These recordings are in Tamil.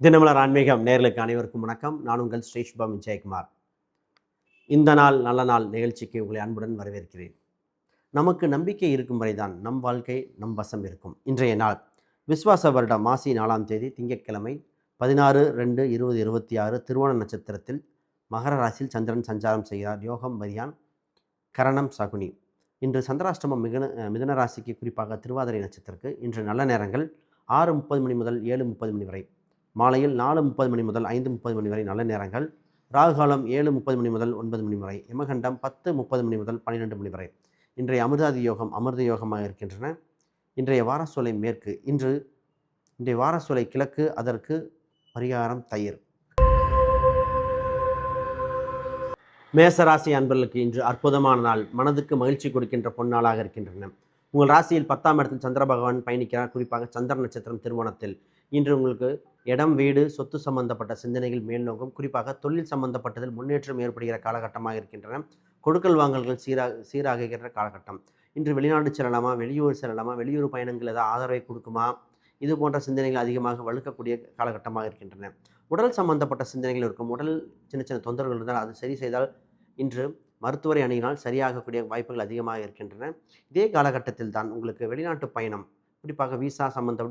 தினமலர் ஆன்மீகம் நேர்களுக்கு அனைவருக்கும் வணக்கம். நான் உங்கள் ஸ்ரீஷ்பம் விஜயகுமார். இந்த நாள் நல்ல நாள் நிகழ்ச்சிக்கு உங்களை அன்புடன் வரவேற்கிறேன். நமக்கு நம்பிக்கை இருக்கும் வரைதான் நம் வாழ்க்கை நம் வசம் இருக்கும். இன்றைய நாள் விஸ்வாச வருடம் மாசி 4ஆம் தேதி திங்கட்கிழமை 16/2/2026 திருவோண நட்சத்திரத்தில் மகர ராசியில் சந்திரன் சஞ்சாரம் செய்கிறார். யோகம் மரியான், கரணம் சகுனி. இன்று சந்திராஷ்டமம் மிதுன ராசிக்கு, குறிப்பாக திருவாதிரை நட்சத்திரக்கு இன்று நல்ல நேரங்கள் 6:30 மணி முதல் 7:30 மணி வரை, மாலையில் 4:30 மணி முதல் 5:30 மணி வரை நல்ல நேரங்கள். ராகுகாலம் 7:30 மணி முதல் 9 மணி வரை, யமகண்டம் 10:30 மணி முதல் 12 மணி வரை. இன்றைய அமிர்தாதி யோகம் அமிர்த யோகமாக இருக்கின்றன. இன்றைய வாரசோலை மேற்கு, இன்றைய வாரசோலை கிழக்கு, அதற்கு பரிகாரம் தயிர். மேசராசி அன்பர்களுக்கு இன்று அற்புதமான நாள், மனதுக்கு மகிழ்ச்சி கொடுக்கின்ற பொன்னாளாக இருக்கின்றன. உங்கள் ராசியில் 10ஆம் இடத்தில் சந்திர பகவான் பயணிக்கிறார். குறிப்பாக சந்திர நட்சத்திரம் திருவோணத்தில். இன்று உங்களுக்கு இடம், வீடு, சொத்து சம்பந்தப்பட்ட சிந்தனைகள் மேல்நோக்கும். குறிப்பாக தொழில் சம்பந்தப்பட்டதில் முன்னேற்றம் ஏற்படுகிற காலகட்டமாக இருக்கின்றன. கொடுக்கல் வாங்கல்கள் சீராகுகின்ற காலகட்டம். இன்று வெளிநாடு செல்லலாமா, வெளியூர் செல்லலாமா, வெளியூர் பயணங்கள் ஏதாவது ஆதரவை கொடுக்குமா, இது போன்ற சிந்தனைகள் அதிகமாக வலுக்கக்கூடிய காலகட்டமாக இருக்கின்றன. உடல் சம்பந்தப்பட்ட சிந்தனைகள் இருக்கும். உடல் சின்ன சின்ன தொந்தரவுகள் இருந்தால் அது சரி செய்தால் இன்று மருத்துவரை அணுகினால் சரியாகக்கூடிய வாய்ப்புகள் அதிகமாக இருக்கின்றன. இதே காலகட்டத்தில் தான் உங்களுக்கு வெளிநாட்டு பயணம், குறிப்பாக விசா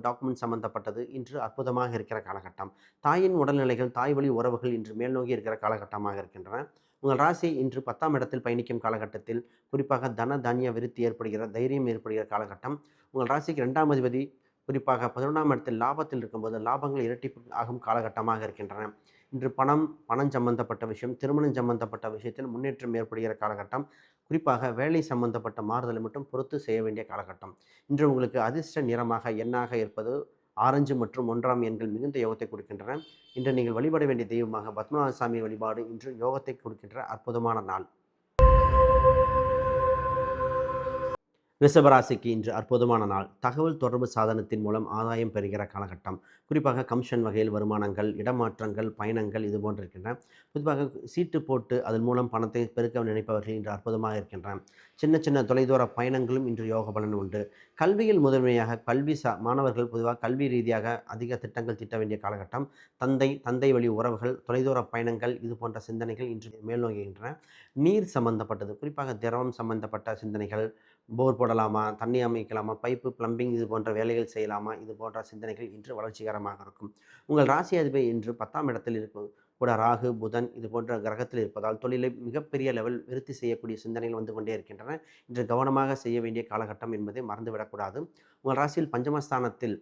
டாக்குமெண்ட் சம்பந்தப்பட்டது இன்று அற்புதமாக இருக்கிற காலகட்டம். தாயின் உடல்நிலைகள், தாய் வழி உறவுகள் இன்று மேல்நோக்கி இருக்கிற காலகட்டமாக இருக்கின்றன. உங்கள் ராசி இன்று 10ஆம் இடத்தில் பயணிக்கும் காலகட்டத்தில் குறிப்பாக தன தானிய விருத்தி ஏற்படுகிற, தைரியம் ஏற்படுகிற காலகட்டம். உங்கள் ராசிக்கு 2ஆம் அதிபதி குறிப்பாக 11ஆம் இடத்தில் லாபத்தில் இருக்கும்போது லாபங்கள் இரட்டிப்பு ஆகும் காலகட்டமாக இருக்கின்றன. இன்று பணம் சம்பந்தப்பட்ட விஷயம், திருமணம் சம்பந்தப்பட்ட விஷயத்தில் முன்னேற்றம் ஏற்படுகிற காலகட்டம். குறிப்பாக வேலை சம்பந்தப்பட்ட மாறுதலை மட்டும் பொறுத்து செய்ய வேண்டிய காலகட்டம். இன்று உங்களுக்கு அதிர்ஷ்ட நிறமாக எண்ணாக இருப்பது ஆரஞ்சு மற்றும் 1ஆம் எண்கள் மிகுந்த யோகத்தை கொடுக்கின்றன. இன்று நீங்கள் வழிபட வேண்டிய தெய்வமாக பத்மநாத சாமி வழிபாடு இன்று யோகத்தை கொடுக்கின்ற அற்புதமான நாள். ரிஷபராசிக்கு இன்று அற்புதமான நாள். தகவல் தொடர்பு சாதனத்தின் மூலம் ஆதாயம் பெறுகிற காலகட்டம். குறிப்பாக கமிஷன் வகையில் வருமானங்கள், இடமாற்றங்கள், பயணங்கள் இது போன்று இருக்கின்றன. குறிப்பாக சீட்டு போட்டு அதன் மூலம் பணத்தை பெருக்க நினைப்பவர்கள் இன்று அற்புதமாக இருக்கின்றன. சின்ன சின்ன தொலைதூர பயணங்களும் இன்று யோக பலன் உண்டு. கல்வியில் முதன்மையாக மாணவர்கள் பொதுவாக கல்வி ரீதியாக அதிக திட்டங்கள் திட்ட வேண்டிய காலகட்டம். தந்தை வழி உறவுகள், தொலைதூர பயணங்கள் இது போன்ற சிந்தனைகள் இன்று மேல்நோக்குகின்றன. நீர் சம்பந்தப்பட்டது, குறிப்பாக திரவம் சம்பந்தப்பட்ட சிந்தனைகள், போர் போடலாமா, தண்ணி அமைக்கலாமா, பைப்பு பிளம்பிங் இது போன்ற வேலைகள் செய்யலாமா, இது போன்ற சிந்தனைகள் இன்று வளர்ச்சிகரமாக இருக்கும். உங்கள் ராசி அதிபதி இன்று 10ஆம் இடத்தில் இருக்கும் கூட ராகு, புதன் இது போன்ற கிரகத்தில் இருப்பதால் தொழிலை மிகப்பெரிய லெவல் விருத்தி செய்யக்கூடிய சிந்தனைகள் வந்து கொண்டே இருக்கின்றன. இன்று கவனமாக செய்ய வேண்டிய காலகட்டம் என்பதை மறந்துவிடக்கூடாது. உங்கள் ராசியில் பஞ்சமஸ்தானத்தில்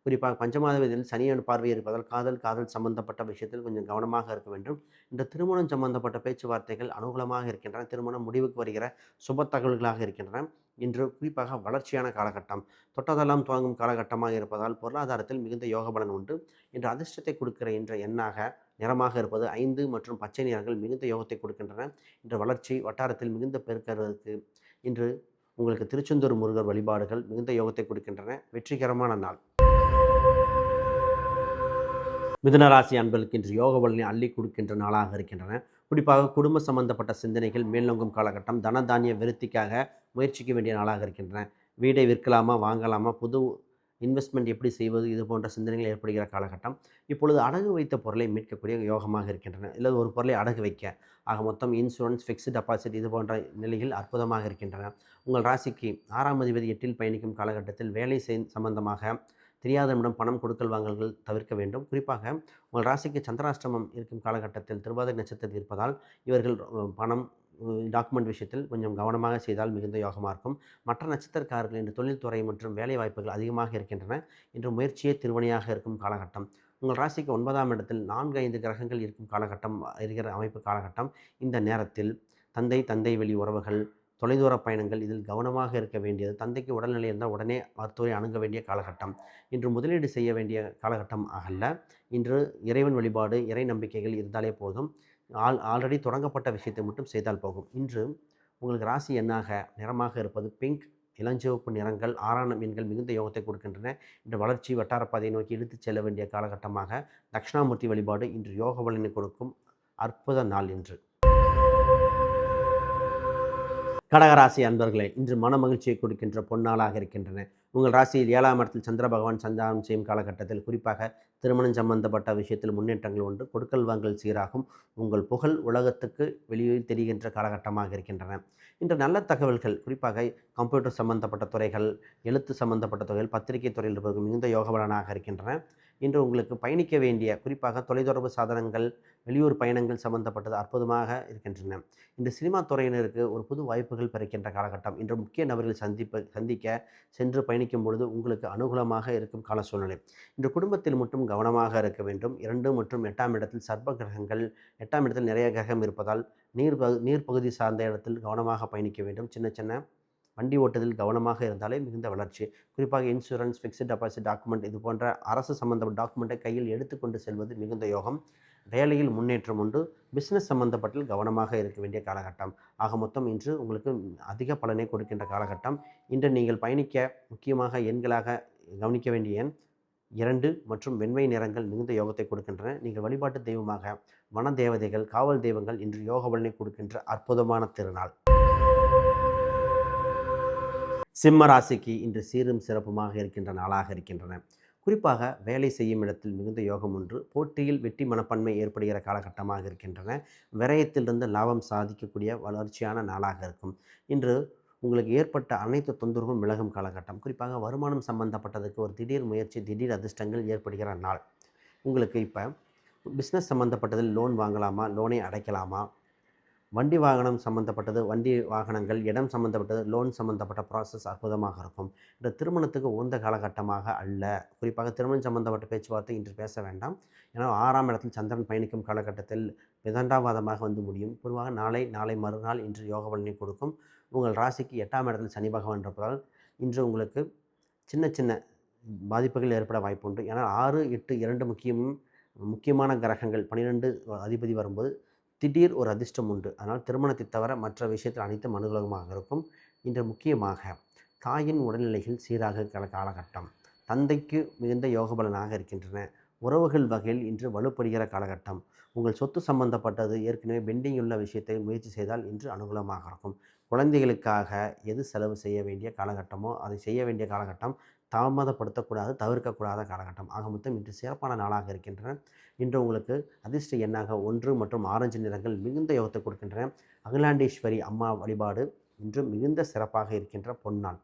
குறிப்பாக பஞ்சமாதிபதியில் சனியின் பார்வை இருப்பதால் காதல் சம்பந்தப்பட்ட விஷயத்தில் கொஞ்சம் கவனமாக இருக்க வேண்டும். இந்த திருமணம் சம்பந்தப்பட்ட பேச்சுவார்த்தைகள் அனுகூலமாக இருக்கின்றன. திருமணம் முடிவுக்கு வருகிற சுப தகவல்களாக இருக்கின்றன. இன்று குறிப்பாக வளர்ச்சியான காலகட்டம், தொட்டதெல்லாம் துவங்கும் காலகட்டமாக இருப்பதால் பொருளாதாரத்தில் மிகுந்த யோக பலன் உண்டு. இன்று அதிர்ஷ்டத்தை கொடுக்கிற என்ற எண்ணாக நிறமாக இருப்பது 5 மற்றும் பச்சை நிறங்கள் மிகுந்த யோகத்தை கொடுக்கின்றன. இன்று வளர்ச்சி வட்டாரத்தில் மிகுந்த பெருக்கிறதுக்கு இன்று உங்களுக்கு திருச்செந்தூர் முருகர் வழிபாடுகள் மிகுந்த யோகத்தை கொடுக்கின்றன. வெற்றிகரமான நாள். மிதுனராசி அன்பர்களுக்கு இன்று யோக பலனை அள்ளி கொடுக்கின்ற நாளாக இருக்கின்றன. குறிப்பாக குடும்ப சம்பந்தப்பட்ட சிந்தனைகள் மேல்நோங்கும் காலகட்டம். தனதானிய விருத்திக்காக முயற்சிக்க வேண்டிய நாளாக இருக்கின்றன. வீடை விற்கலாமா, வாங்கலாமா, புது இன்வெஸ்ட்மெண்ட் எப்படி செய்வது, இது போன்ற சிந்தனைகள் ஏற்படுகிற காலகட்டம். இப்பொழுது அடகு வைத்த பொருளை மீட்கக்கூடிய யோகமாக இருக்கின்றன. இல்லை ஒரு பொருளை அடகு வைக்க, ஆக மொத்தம் இன்சூரன்ஸ், ஃபிக்ஸ்டு டெபாசிட் இது போன்ற நிலைகள் அற்புதமாக இருக்கின்றன. உங்கள் ராசிக்கு 6ஆம் அதிபதி 8இல் பயணிக்கும் காலகட்டத்தில் வேலை சம்பந்தமாக தெரியாதவரிடம் பணம் கொடுக்கல் வாங்கல்கள் தவிர்க்க வேண்டும். குறிப்பாக உங்கள் ராசிக்கு சந்திராஷ்டமம் இருக்கும் காலகட்டத்தில் திருவாதிரை நட்சத்திரத்தில் இருப்பதால் இவர்கள் பணம், டாக்குமெண்ட் விஷயத்தில் கொஞ்சம் கவனமாக செய்தால் மிகுந்த யோகமாக இருக்கும். மற்ற நட்சத்திரக்காரர்கள் இன்று தொழில்துறை மற்றும் வேலை வாய்ப்புகள் அதிகமாக இருக்கின்றன. இன்று முயற்சியே திருவணியாக இருக்கும் காலகட்டம். உங்கள் ராசிக்கு 9ஆம் இடத்தில் 4-5 கிரகங்கள் இருக்கும் காலகட்டம் இருக்கிற அமைப்பு காலகட்டம். இந்த நேரத்தில் தந்தை வழி உறவுகள், தொலைதூர பயணங்கள் இதில் கவனமாக இருக்க வேண்டியது. தந்தைக்கு உடல்நிலை இருந்தால் உடனே மருத்துவரை அணுக வேண்டிய காலகட்டம். இன்று முதலீடு செய்ய வேண்டிய காலகட்டம் அல்ல. இன்று இறைவன் வழிபாடு, இறை நம்பிக்கைகள் இருந்தாலே போதும். ஆல்ரெடி தொடங்கப்பட்ட விஷயத்தை மட்டும் செய்தால் போகும். இன்று உங்களுக்கு ராசி எண்ணாக நிறமாக இருப்பது பிங்க், இளஞ்சிவப்பு நிறங்கள், 6ஆம் எண்கள் மிகுந்த யோகத்தை கொடுக்கின்றன. இன்று வளர்ச்சி வட்டாரப்பாதையை நோக்கி எடுத்துச் செல்ல வேண்டிய காலகட்டமாக தட்சிணாமூர்த்தி வழிபாடு இன்று யோக பலனை கொடுக்கும் அற்புத நாள். இன்று கடகராசி அன்பர்களே, இன்று மன மகிழ்ச்சியை கொடுக்கின்ற பொன்னாளாக இருக்கின்றன. உங்கள் ராசியில் 7ஆம் இடத்தில் சந்திர பகவான் சஞ்சாரம் செய்யும் காலகட்டத்தில் குறிப்பாக திருமணம் சம்பந்தப்பட்ட விஷயத்தில் முன்னேற்றங்கள் உண்டு. கொடுக்கல் வாங்கல் சீராகும். உங்கள் புகழ் உலகத்துக்கு வெளியே தெரிகின்ற காலகட்டமாக இருக்கின்றன. இன்று நல்ல தகவல்கள் குறிப்பாக கம்ப்யூட்டர் சம்பந்தப்பட்ட துறைகள், எழுத்து சம்பந்தப்பட்ட துறைகள், பத்திரிகை துறையில் இருப்பவர்கள் மிகுந்த யோகபலனாக இருக்கின்றன. இன்று உங்களுக்கு பயணிக்க வேண்டிய குறிப்பாக தொலைத்தொடர்பு சாதனங்கள், வெளியூர் பயணங்கள் சம்பந்தப்பட்டது அற்புதமாக இருக்கின்றன. இந்த சினிமா துறையினருக்கு ஒரு புது வாய்ப்புகள் பிறக்கின்ற காலகட்டம். இன்று முக்கிய நபர்கள் சந்திக்க சென்று பயணிக்கும் பொழுது உங்களுக்கு அனுகூலமாக இருக்கும் கால சூழ்நிலை. இன்று குடும்பத்தில் மட்டும் கவனமாக இருக்க வேண்டும். 2 மற்றும் 8ஆம் இடத்தில் சர்ப்ப கிரகங்கள், 8ஆம் இடத்தில் நிறைய கிரகம் இருப்பதால் நீர் பகுதி சார்ந்த இடத்தில் கவனமாக பயணிக்க வேண்டும். சின்ன சின்ன வண்டி ஓட்டுதல் கவனமாக இருந்தாலே மிகுந்த வளர்ச்சி. குறிப்பாக இன்சூரன்ஸ், ஃபிக்ஸ்டு டெபாசிட் டாக்குமெண்ட் இது போன்ற அரசு சம்பந்தப்பட்ட டாக்குமெண்ட்டை கையில் எடுத்துக்கொண்டு செல்வது மிகுந்த யோகம். வேலையில் முன்னேற்றம் உண்டு. பிஸ்னஸ் சம்பந்தப்பட்ட கவனமாக இருக்க வேண்டிய காலகட்டம். ஆக மொத்தம் இன்று உங்களுக்கு அதிக பலனை கொடுக்கின்ற காலகட்டம். இன்று நீங்கள் பயணிக்க முக்கியமாக எண்களாக கவனிக்க வேண்டிய எண் 2 மற்றும் வெண்மை நிறங்கள் மிகுந்த யோகத்தை கொடுக்கின்றன. நீங்கள் வழிபாட்டு தெய்வமாக வன தேவதைகள், காவல் தெய்வங்கள் இன்று யோக பலனை கொடுக்கின்ற அற்புதமான திருநாள். சிம்ம ராசிக்கு இன்று சீரும் சிறப்புமாக இருக்கின்ற நாளாக இருக்கின்றன. குறிப்பாக வேலை செய்யும் இடத்தில் மிகுந்த யோகம் ஒன்று. போட்டியில் வெற்றி மனப்பான்மை ஏற்படுகிற காலகட்டமாக இருக்கின்றன. விரயத்திலிருந்து லாபம் சாதிக்கக்கூடிய வளர்ச்சியான நாளாக இருக்கும். இன்று உங்களுக்கு ஏற்பட்ட அனைத்து தொந்தரவும் விலகும் காலகட்டம். குறிப்பாக வருமானம் சம்பந்தப்பட்டதுக்கு ஒரு திடீர் முயற்சி, திடீர் அதிர்ஷ்டங்கள் ஏற்படுகிற நாள். உங்களுக்கு இப்போ பிஸ்னஸ் சம்பந்தப்பட்டதில் லோன் வாங்கலாமா, லோனை அடைக்கலாமா, வண்டி வாகனம் சம்மந்தப்பட்டது, வண்டி வாகனங்கள், இடம் சம்மந்தப்பட்டது, லோன் சம்மந்தப்பட்ட ப்ராசஸ் அற்புதமாக இருக்கும். இந்த திருமணத்துக்கு உகந்த காலகட்டமாக அல்ல. குறிப்பாக திருமணம் சம்மந்தப்பட்ட பேச்சுவார்த்தை இன்று பேச வேண்டாம். ஏன்னா 6ஆம் இடத்தில் சந்திரன் பயணிக்கும் காலகட்டத்தில் விதண்டாவாதமாக வந்து முடியும். பொதுவாக நாளை மறுநாள் இன்று யோக பலனை கொடுக்கும். உங்கள் ராசிக்கு 8ஆம் இடத்தில் சனி பகவான் இருப்பதால் இன்று உங்களுக்கு சின்ன சின்ன பாதிப்புகள் ஏற்பட வாய்ப்புண்டு. ஏன்னா 6, 8 2 முக்கியமான கிரகங்கள் 12 அதிபதி வரும்போது திடீர் ஒரு அதிர்ஷ்டம் உண்டு. அதனால் திருமணத்தை தவிர மற்ற விஷயத்தில் அனைத்தும் அனுகூலமாக இருக்கும். இன்று முக்கியமாக தாயின் உடல்நிலைகள் சீராக காலகட்டம். தந்தைக்கு மிகுந்த யோகபலனாக இருக்கின்றன. உறவுகள் வகையில் இன்று வலுப்படுகிற காலகட்டம். உங்கள் சொத்து சம்பந்தப்பட்டது ஏற்கனவே பெண்டிங் உள்ள விஷயத்தை முயற்சி செய்தால் இன்று அனுகூலமாக இருக்கும். குழந்தைகளுக்காக எது செலவு செய்ய வேண்டிய காலகட்டமோ அதை செய்ய வேண்டிய காலகட்டம். தாமதப்படுத்தக்கூடாது, தவிர்க்கக்கூடாத காலகட்டம். ஆக மொத்தம் இன்று சிறப்பான நாளாக இருக்கின்றன. இன்று உங்களுக்கு அதிர்ஷ்ட எண்ணாக 1 மற்றும் ஆரஞ்சு நிறங்கள் மிகுந்த யோகத்தை கொடுக்கின்றன. அகிலாண்டேஸ்வரி அம்மா வழிபாடு இன்று மிகுந்த சிறப்பாக இருக்கின்ற பொன்னாள்.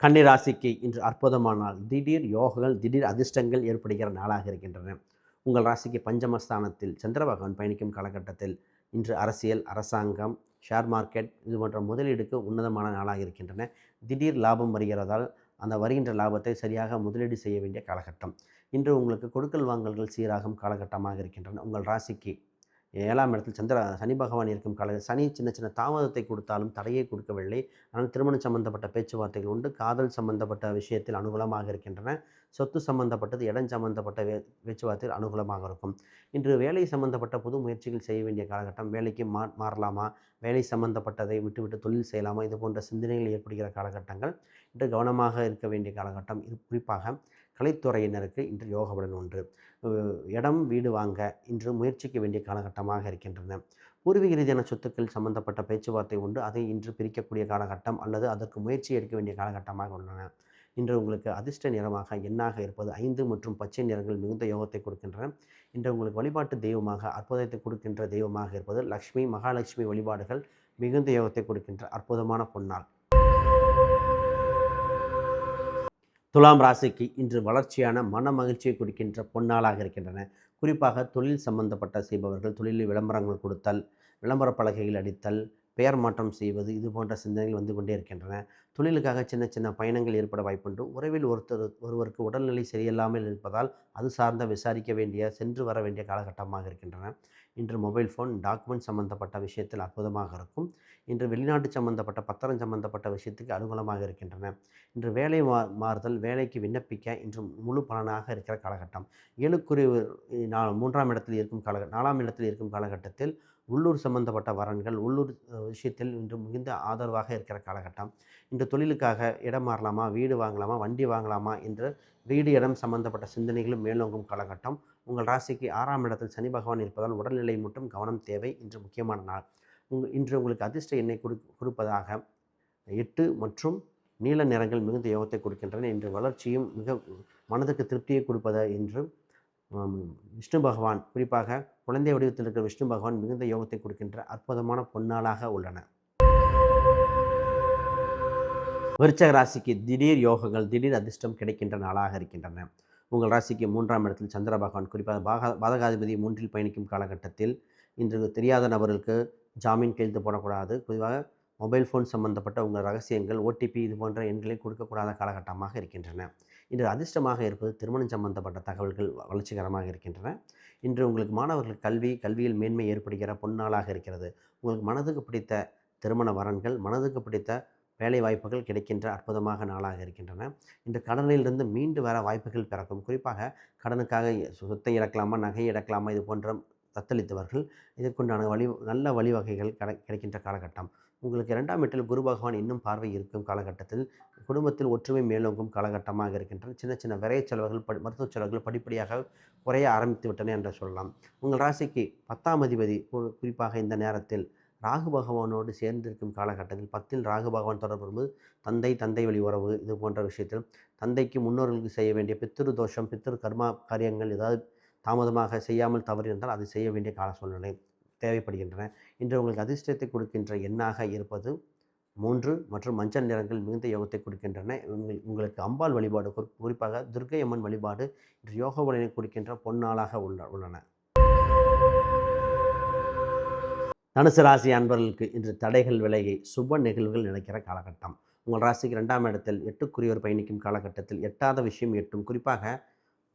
கன்னிராசிக்கு இன்று அற்புதமான நாள். திடீர் யோகங்கள், திடீர் அதிர்ஷ்டங்கள் ஏற்படுகிற நாளாக இருக்கின்றன. உங்கள் ராசிக்கு பஞ்சமஸ்தானத்தில் சந்திர பகவான் பயணிக்கும் காலகட்டத்தில் இன்று அரசியல், அரசாங்கம், ஷேர் மார்க்கெட் இது போன்ற முதலீடுக்கு உன்னதமான நாளாக இருக்கின்றன. திடீர் லாபம் வருகிறதால் அந்த வருகின்ற லாபத்தை சரியாக முதலீடு செய்ய வேண்டிய காலகட்டம். இன்று உங்களுக்கு கொடுக்கல் வாங்கல்கள் சீராகும் காலகட்டமாக இருக்கின்றன. உங்கள் ராசிக்கு 7ஆம் இடத்தில் சனி பகவான் இருக்கும் சனி சின்ன சின்ன தாமதத்தை கொடுத்தாலும் தடையை கொடுக்கவில்லை. ஆனால் திருமணம் சம்பந்தப்பட்ட பேச்சுவார்த்தைகள் உண்டு. காதல் சம்பந்தப்பட்ட விஷயத்தில் அனுகூலமாக இருக்கின்றன. சொத்து சம்பந்தப்பட்டது, இடம் சம்பந்தப்பட்ட பேச்சுவார்த்தைகள் அனுகூலமாக இருக்கும். இன்று வேலை சம்பந்தப்பட்ட புது முயற்சிகள் செய்ய வேண்டிய காலகட்டம். வேலைக்கு மாறலாமா, வேலை சம்பந்தப்பட்டதை விட்டுவிட்டு தொழில் செய்யலாமா, இது போன்ற சிந்தனைகள் ஏற்படுகிற காலகட்டங்கள். இன்று கவனமாக இருக்க வேண்டிய காலகட்டம். இது குறிப்பாக கலைத்துறையினருக்கு இன்று யோகபலன் உண்டு. இடம், வீடு வாங்க இன்று முயற்சிக்க வேண்டிய காலகட்டமாக இருக்கின்றன. பூர்வீக ரீதியான சொத்துக்கள் சம்பந்தப்பட்ட பேச்சுவார்த்தை உண்டு. அதை இன்று பிரிக்கக்கூடிய காலகட்டம் அல்லது அதற்கு முயற்சி எடுக்க வேண்டிய காலகட்டமாக உள்ளன. இன்று உங்களுக்கு அதிர்ஷ்ட நிறமாக எண்ணாக இருப்பது 5 மற்றும் பச்சை நிறங்கள் மிகுந்த யோகத்தை கொடுக்கின்றன. இன்று உங்களுக்கு வழிபாட்டு தெய்வமாக அற்புதத்தை கொடுக்கின்ற தெய்வமாக இருப்பது லக்ஷ்மி, மகாலட்சுமி வழிபாடுகள் மிகுந்த யோகத்தை கொடுக்கின்ற அற்புதமான பொன்னாள். துலாம் ராசிக்கு இன்று வளர்ச்சியான மன மகிழ்ச்சியை கொடுக்கின்ற பொன்னாளாக இருக்கின்றன. குறிப்பாக தொழில் சம்பந்தப்பட்ட செய்பவர்கள் தொழிலில் விளம்பரங்கள் கொடுத்தல், விளம்பர பலகைகள் அடித்தல், பெயர் மாற்றம் செய்வது இது போன்ற சிந்தனைகள் வந்து கொண்டே இருக்கின்றன. தொழிலுக்காக சின்ன சின்ன பயணங்கள் ஏற்பட வாய்ப்புண்டு. உறவில் ஒருவருக்கு உடல்நிலை சரியில்லாமல் இருப்பதால் அது சார்ந்த விசாரிக்க வேண்டிய, சென்று வர வேண்டிய காலகட்டமாக இருக்கின்றன. இன்று மொபைல் ஃபோன், டாக்குமெண்ட் சம்பந்தப்பட்ட விஷயத்தில் அற்புதமாக இருக்கும். இன்று வெளிநாட்டு சம்பந்தப்பட்ட பத்திரம் சம்பந்தப்பட்ட விஷயத்துக்கு அனுகூலமாக இருக்கின்றன. இன்று வேலை மாறுதல், வேலைக்கு விண்ணப்பிக்க இன்று முழு பலனாக இருக்கிற காலகட்டம். 7 3ஆம் இடத்தில் இருக்கும் 4ஆம் இடத்தில் இருக்கும் காலகட்டத்தில் உள்ளூர் சம்பந்தப்பட்ட வரன்கள், உள்ளூர் விஷயத்தில் இன்று மிகுந்த ஆதரவாக இருக்கிற காலகட்டம். இன்று தொழிலுக்காக இடம் மாறலாமா, வீடு வாங்கலாமா, வண்டி வாங்கலாமா என்று வீடு, இடம் சம்பந்தப்பட்ட சிந்தனைகளும் மேலோங்கும் காலகட்டம். உங்கள் ராசிக்கு 6ஆம் இடத்தில் சனி பகவான் இருப்பதால் உடல்நிலை மட்டும் கவனம் தேவை. இன்று முக்கியமான நாள். இன்று உங்களுக்கு அதிர்ஷ்ட எண்ணை கொடுப்பதாக 8 மற்றும் நீல நிறங்கள் மிகுந்த யோகத்தை கொடுக்கின்றன. இன்று வளர்ச்சியும் மிக மனதுக்கு திருப்தியை கொடுப்பது என்று விஷ்ணு பகவான், குறிப்பாக குழந்தை வடிவத்தில் இருக்கிற விஷ்ணு பகவான் மிகுந்த யோகத்தை கொடுக்கின்ற அற்புதமான பொன்னாளாக உள்ளன. விருச்சக ராசிக்கு திடீர் யோகங்கள், திடீர் அதிர்ஷ்டம் கிடைக்கின்ற நாளாக இருக்கின்றன. உங்கள் ராசிக்கு 3ஆம் இடத்தில் சந்திர பகவான், குறிப்பாக பாதகாதிபதி 3இல் பயணிக்கும் காலகட்டத்தில் இன்று தெரியாத நபர்களுக்கு ஜாமீன் கையெழுத்து போடக்கூடாது. பொதுவாக மொபைல் ஃபோன் சம்பந்தப்பட்ட உங்கள் ரகசியங்கள், ஓடிபி இது போன்ற எண்களை கொடுக்கக்கூடாத காலகட்டமாக இருக்கின்றன. இன்று அதிர்ஷ்டமாக இருப்பது திருமணம் சம்பந்தப்பட்ட தகவல்கள் வளர்ச்சிகரமாக இருக்கின்றன. இன்று உங்களுக்கு மாணவர்களுக்கு கல்வியில் மேன்மை ஏற்படுகிற பொன்னாளாக இருக்கிறது. உங்களுக்கு மனதுக்கு பிடித்த திருமண வரன்கள், மனதுக்கு பிடித்த வேலை வாய்ப்புகள் கிடைக்கின்ற அற்புதமாக நாளாக இருக்கின்றன. இன்று கடனிலிருந்து மீண்டு வர வாய்ப்புகள் பிறக்கும். குறிப்பாக கடனுக்காக சொத்தை இழக்கலாமா, நகையை இழக்கலாமா, இது போன்ற தத்தளித்தவர்கள் இதற்குண்டான நல்ல வழிவகைகள் கிடைக்கின்ற காலகட்டம். உங்களுக்கு 2ஆம் வீட்டில் குரு பகவான் இன்னும் பார்வை இருக்கும் காலகட்டத்தில் குடும்பத்தில் ஒற்றுமை மேலோங்கும் காலகட்டமாக இருக்கின்றன. சின்ன சின்ன விரைய செலவுகள், மருத்துவ செலவுகள் படிப்படியாக குறைய ஆரம்பித்து விட்டன என்று சொல்லலாம். உங்கள் ராசிக்கு 10ஆம் அதிபதி குறிப்பாக இந்த நேரத்தில் ராகு பகவானோடு சேர்ந்திருக்கும் காலகட்டத்தில் 10இல் ராகு பகவான் தொடர்பு தந்தை வழி உறவு இது போன்ற விஷயத்தில் தந்தைக்கு முன்னோர்களுக்கு செய்ய வேண்டிய பித்திரு தோஷம், பித்திரு கர்மா காரியங்கள் ஏதாவது தாமதமாக செய்யாமல் தவறு இருந்தால் அது செய்ய வேண்டிய கால சூழ்நிலை தேவைப்படுகின்றன. இன்று உங்களுக்கு அதிர்ஷ்டத்தை கொடுக்கின்ற எண்ணாக இருப்பது 3 மற்றும் மஞ்சள் நிறங்கள் மிகுந்த யோகத்தை கொடுக்கின்றன. உங்களுக்கு அம்பாள் வழிபாடு, குறிப்பாக துர்க்கை அம்மன் வழிபாடு இன்று யோக பலனை கொடுக்கின்ற பொன்னாளாக உள்ளன. தனுசு ராசி அன்பர்களுக்கு இன்று தடைகள் விலகி சுப நிகழ்வுகள் நினைக்கிற காலகட்டம். உங்கள் ராசிக்கு 2ஆம் இடத்தில் 8க்குரியவர் பயணிக்கும் காலகட்டத்தில் எட்டாத விஷயம் எட்டும். குறிப்பாக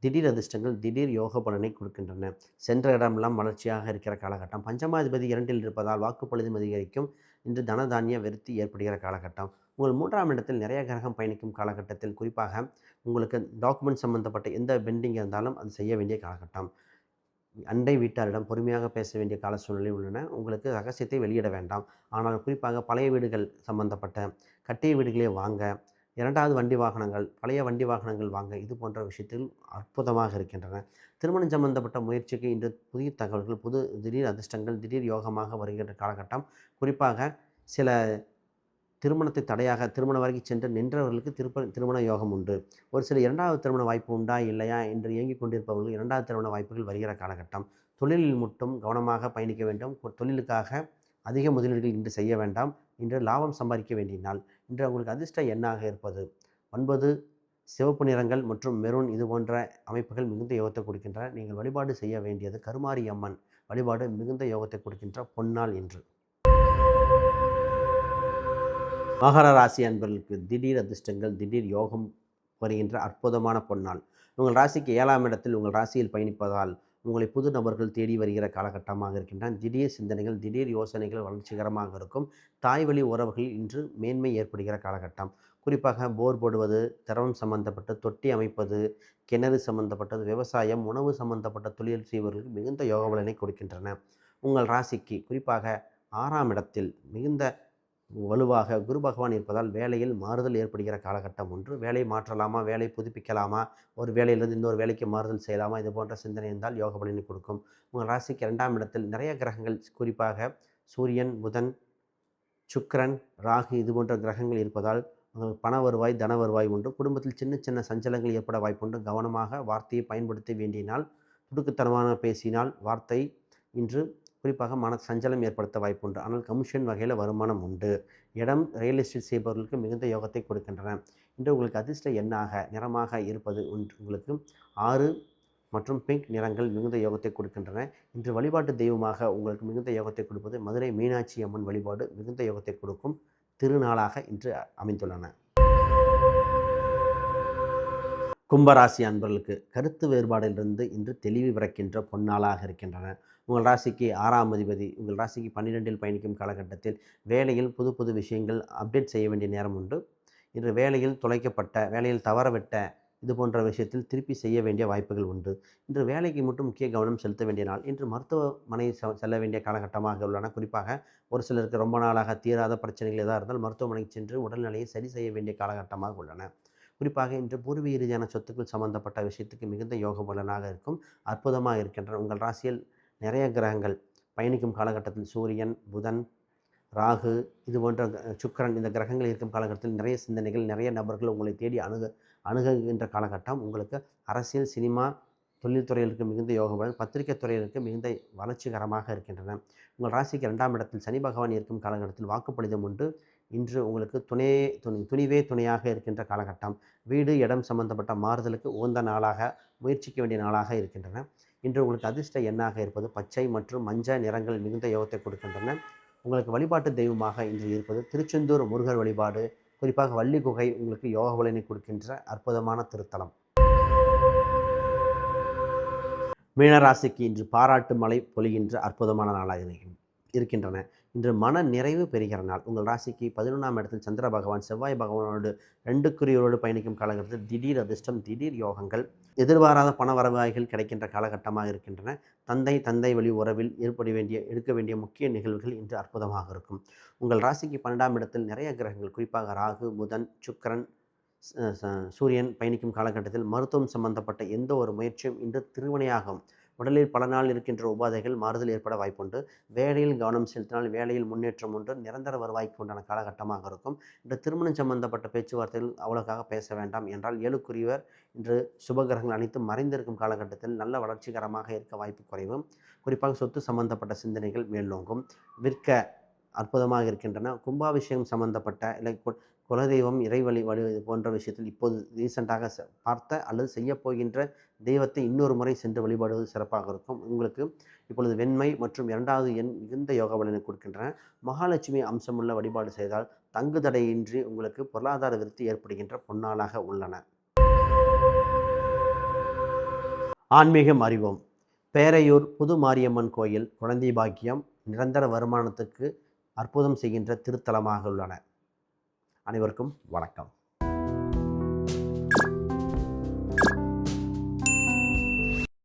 திடீர் அதிர்ஷ்டங்கள், திடீர் யோக பலனை கொடுக்கின்றன. சென்ற இடமெல்லாம் வளர்ச்சியாக இருக்கிற காலகட்டம். பஞ்சமாதிபதி 2இல் இருப்பதால் வாக்குப்பொழுதும் அதிகரிக்கும். இன்று தனதானிய விருத்தி ஏற்படுகிற காலகட்டம். உங்கள் 3ஆம் இடத்தில் நிறைய கிரகம் பயணிக்கும் காலகட்டத்தில் குறிப்பாக உங்களுக்கு டாக்குமெண்ட் சம்பந்தப்பட்ட எந்த பெண்டிங் இருந்தாலும் அது செய்ய வேண்டிய காலகட்டம். அண்டை வீட்டாரிடம் பொறுமையாக பேச வேண்டிய கால சூழ்நிலை உள்ளன. உங்களுக்கு ரகசியத்தை வெளியிட வேண்டாம். ஆனால் குறிப்பாக பழைய வீடுகள் சம்பந்தப்பட்ட கட்டிய வீடுகளே வாங்க, 2வது வண்டி வாகனங்கள், பழைய வண்டி வாகனங்கள் வாங்க, இது போன்ற விஷயத்தில் அற்புதமாக இருக்கின்றன. திருமணம் சம்பந்தப்பட்ட முயற்சிக்கு இன்று புதிய தகவல்கள், திடீர் அதிர்ஷ்டங்கள், திடீர் யோகமாக வருகின்ற காலகட்டம். குறிப்பாக சில திருமணத்தை தடையாக திருமண வரைக்கும் சென்று நின்றவர்களுக்கு திருமண யோகம் உண்டு. ஒரு சில 2வது திருமண வாய்ப்பு உண்டா இல்லையா என்று இயங்கிக் கொண்டிருப்பவர்கள் 2வது திருமண வாய்ப்புகள் வருகிற காலகட்டம். தொழிலில் மட்டும் கவனமாக பயணிக்க வேண்டும். தொழிலுக்காக அதிக முதலீடுகள் இன்று செய்ய வேண்டாம். இன்று லாபம் சம்பாதிக்க வேண்டிய நாள். இன்று உங்களுக்கு அதிர்ஷ்ட எண்ணாக இருப்பது 9, சிவப்பு நிறங்கள் மற்றும் மெரூன் இது போன்ற அமைப்புகள் மிகுந்த யோகத்தை கொடுக்கின்றன. நீங்கள் வழிபாடு செய்ய வேண்டியது கருமாரி அம்மன் வழிபாடு மிகுந்த யோகத்தை கொடுக்கின்ற பொன்னாள் இன்று. மகர ராசி அன்பர்களுக்கு திடீர் அதிர்ஷ்டங்கள், திடீர் யோகம் வருகின்ற அற்புதமான பொன்னாள். உங்கள் ராசிக்கு 7ஆம் இடத்தில் உங்கள் ராசியில் பயணிப்பதால் உங்களை புது நபர்கள் தேடி வருகிற காலகட்டமாக இருக்கின்றன. திடீர் சிந்தனைகள், திடீர் யோசனைகள் வளர்ச்சிகரமாக இருக்கும். தாய் வழி உறவுகளில் இன்று மேன்மை ஏற்படுகிற காலகட்டம். குறிப்பாக போர் போடுவது, திரவம் சம்பந்தப்பட்ட தொட்டி அமைப்பது, கிணறு சம்பந்தப்பட்டது, விவசாயம், உணவு சம்பந்தப்பட்ட தொழில் செய்வர்களுக்கு மிகுந்த யோக பலனை கொடுக்கின்றன. உங்கள் ராசிக்கு குறிப்பாக 6ஆம் இடத்தில் மிகுந்த வலுவாக குரு பகவான் இருப்பதால் வேலையில் மாறுதல் ஏற்படுகிற காலகட்டம் ஒன்று. வேலை மாற்றலாமா, வேலை புதுப்பிக்கலாமா, ஒரு வேலையிலிருந்து இன்னொரு வேலைக்கு மாறுதல் செய்யலாமா, இது போன்ற சிந்தனை இருந்தால் யோக பலனை கொடுக்கும். உங்கள் ராசிக்கு 2ஆம் இடத்தில் நிறைய கிரகங்கள், குறிப்பாக சூரியன், புதன், சுக்கிரன், ராகு இது போன்ற கிரகங்கள் இருப்பதால் பண வருவாய், தன வருவாய் உண்டு. குடும்பத்தில் சின்ன சின்ன சஞ்சலங்கள் ஏற்பட வாய்ப்புண்டு. கவனமாக வார்த்தையை பயன்படுத்த வேண்டினால், துடுக்குத்தனமான பேசினால் வார்த்தை இன்று குறிப்பாக சஞ்சலம் ஏற்படுத்த வாய்ப்புண்டு. ஆனால் கமிஷன் வகையில் வருமானம் உண்டு. இடம், ரியல் எஸ்டேட் செய்பவர்களுக்கு மிகுந்த யோகத்தை கொடுக்கின்றன. இன்று உங்களுக்கு அதிர்ஷ்ட எண்ணாக நிறமாக இருப்பது உங்களுக்கு 6 மற்றும் பிங்க் நிறங்கள் மிகுந்த யோகத்தை கொடுக்கின்றன. இன்று வழிபாட்டு தெய்வமாக உங்களுக்கு மிகுந்த யோகத்தை கொடுப்பது மதுரை மீனாட்சி அம்மன் வழிபாடு மிகுந்த யோகத்தை கொடுக்கும் திருநாளாக இன்று அமைந்துள்ளன. கும்பராசி அன்பர்களுக்கு கருத்து வேறுபாடிலிருந்து இன்று தெளிவு பிறக்கின்ற பொன்னாளாக இருக்கின்றன. உங்கள் ராசிக்கு 6ஆம் அதிபதி உங்கள் ராசிக்கு 12இல் பயணிக்கும் காலகட்டத்தில் வேலையில் புது புது விஷயங்கள் அப்டேட் செய்ய வேண்டிய நேரம் உண்டு. இன்று வேலையில் தொலைக்கப்பட்ட, வேலையில் தவறவிட்ட இது போன்ற விஷயத்தில் திருப்பி செய்ய வேண்டிய வாய்ப்புகள் உண்டு. இன்று வேலைக்கு மட்டும் முக்கிய கவனம் செலுத்த வேண்டிய நாள். இன்று மருத்துவமனை செல்ல வேண்டிய காலகட்டமாக உள்ளன. குறிப்பாக ஒரு சிலருக்கு ரொம்ப நாளாக தீராத பிரச்சனைகள் எதாக இருந்தால் மருத்துவமனைக்கு சென்று உடல்நிலையை சரி செய்ய வேண்டிய காலகட்டமாக உள்ளன. குறிப்பாக இன்று பூர்வீக ரீதியான சொத்துக்கள் சம்பந்தப்பட்ட விஷயத்துக்கு மிகுந்த யோக பலனாக இருக்கும். அற்புதமாக இருக்கின்றன. உங்கள் ராசியில் நிறைய கிரகங்கள் பயணிக்கும் காலகட்டத்தில் சூரியன், புதன், ராகு இது போன்ற சுக்கிரன் இந்த கிரகங்கள் இருக்கும் காலகட்டத்தில் நிறைய சிந்தனைகள், நிறைய நபர்கள் உங்களை தேடி அணுகுகின்ற காலகட்டம். உங்களுக்கு அரசியல், சினிமா, தொழில்துறைகளுக்கு மிகுந்த யோக பலன், பத்திரிகை துறையிற்கு மிகுந்த வளர்ச்சிகரமாக இருக்கின்றன. உங்கள் ராசிக்கு 2ஆம் இடத்தில் சனி பகவான் இருக்கும் காலகட்டத்தில் வாக்குப்பளிதம் உண்டு. இன்று உங்களுக்கு துணிவே துணையாக இருக்கின்ற காலகட்டம். வீடு, இடம் சம்பந்தப்பட்ட மாறுதலுக்கு உகந்த நாளாக, முயற்சிக்க வேண்டிய நாளாக இருக்கின்றன. இன்று உங்களுக்கு அதிர்ஷ்ட எண்ணாக இருப்பது பச்சை மற்றும் மஞ்சள் நிறங்கள் மிகுந்த யோகத்தை கொடுக்கின்றன. உங்களுக்கு வழிபாட்டு தெய்வமாக இன்று இருப்பது திருச்செந்தூர் முருகர் வழிபாடு, குறிப்பாக வள்ளி குகை உங்களுக்கு யோக பலனை கொடுக்கின்ற அற்புதமான திருத்தலம். மீனராசிக்கு இன்று பாராட்டு மழை பொழிகின்ற அற்புதமான நாளாக இருக்கின்றன. இன்று மன நிறைவு பெறுகிற நாள். உங்கள் ராசிக்கு 11ஆம் இடத்தில் சந்திர பகவான் செவ்வாய் பகவானோடு 2 குறியோடு பயணிக்கும் காலகட்டத்தில் திடீர் அதிர்ஷ்டம், திடீர் யோகங்கள், எதிர்பாராத பண வரவாய்கள் கிடைக்கின்ற காலகட்டமாக இருக்கின்றன. தந்தை வழி உறவில் எடுக்க வேண்டிய முக்கிய நிகழ்வுகள் இன்று அற்புதமாக இருக்கும். உங்கள் ராசிக்கு 12ஆம் இடத்தில் நிறைய கிரகங்கள் குறிப்பாக ராகு, புதன், சுக்கிரன், சூரியன் பயணிக்கும் காலகட்டத்தில் மருத்துவம் சம்பந்தப்பட்ட எந்த ஒரு முயற்சியும் இன்று திருவினையாகும். உடலில் பல நாள் இருக்கின்ற உபாதைகள் மாறுதல் ஏற்பட வாய்ப்புண்டு. வேலையில் கவனம் செலுத்தினால் வேலையில் முன்னேற்றம் உண்டு. நிரந்தர வருவாய்க்கு உண்டான காலகட்டமாக இருக்கும். இன்று திருமணம் சம்பந்தப்பட்ட பேச்சுவார்த்தைகள் அவ்வளோக்காக பேச வேண்டாம் என்றால் 7 இன்று சுபகிரகங்கள் அனைத்தும் மறைந்திருக்கும் காலகட்டத்தில் நல்ல வளர்ச்சிகரமாக இருக்க வாய்ப்பு குறைவும். குறிப்பாக சொத்து சம்பந்தப்பட்ட சிந்தனைகள் மேல்லோங்கும். விற்க அற்புதமாக இருக்கின்றன. கும்பாபிஷேகம் சம்பந்தப்பட்ட இல்லை குலதெய்வம், இறைவழி போன்ற விஷயத்தில் இப்போது ரீசெண்டாக பார்த்த அல்லது செய்யப்போகின்ற தெய்வத்தை இன்னொரு முறை சென்று வழிபாடுவது சிறப்பாக இருக்கும். உங்களுக்கு இப்பொழுது வெண்மை மற்றும் 2வது எண் மிகுந்த யோக பலனை கொடுக்கின்றன. மகாலட்சுமி அம்சமுள்ள வழிபாடு செய்தால் தங்கு தடையின்றி உங்களுக்கு பொருளாதார விருத்தி ஏற்படுகின்ற பொன்னாளாக உள்ளன. ஆன்மீகம் அறிவோம். பேரையூர் புது மாரியம்மன் கோயில் குழந்தை பாக்கியம், நிரந்தர வருமானத்துக்கு அற்புதம் செய்கின்ற திருத்தலமாக உள்ளன. அனைவருக்கும் வணக்கம்.